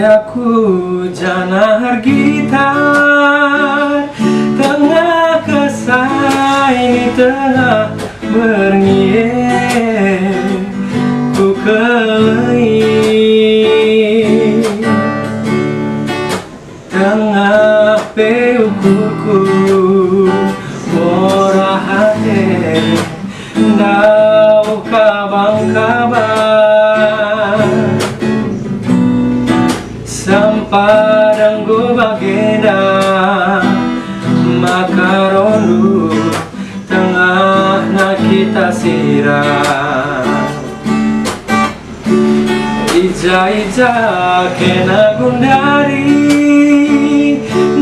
Aku jangan gitar tengah kesah ini tengah bernyiar ku kelai tengah peukuku murah hati ndau kabang-kabang sampadang go bagenda makaronu tengah na kita sirah ija-ija kena gundari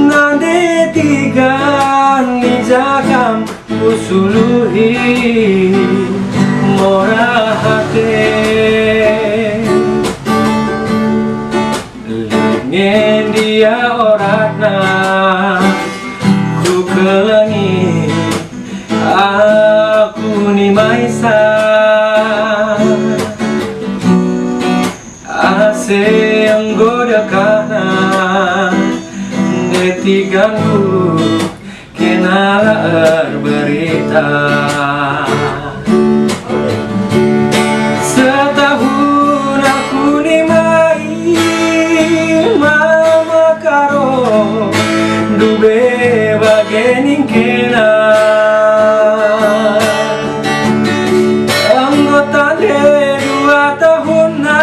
nade tigan nijakam usuluhi mora hati lingin dia oratna ku kelangi aku ni maisa ase yang godakana netiganku kenala berita setahun aku ni mai mama karo dube bagening kena anggota de 2 tahun na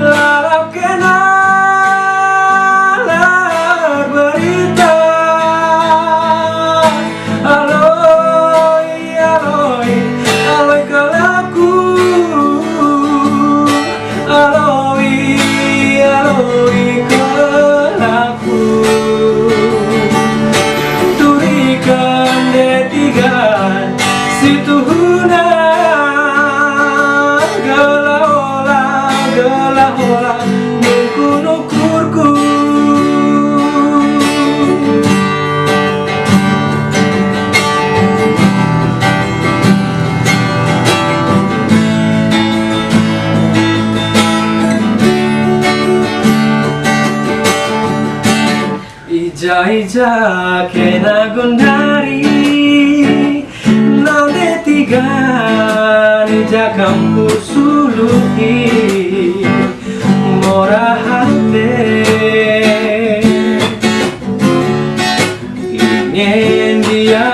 larap kena lar berita aloy aloy aloy kalaku aloy aloy kalaku turikan detigan situhuna gelaola gelaola nukur-nukurku ija-ija kena gundari nade tigan jakam usuluhi mora hati ingin dia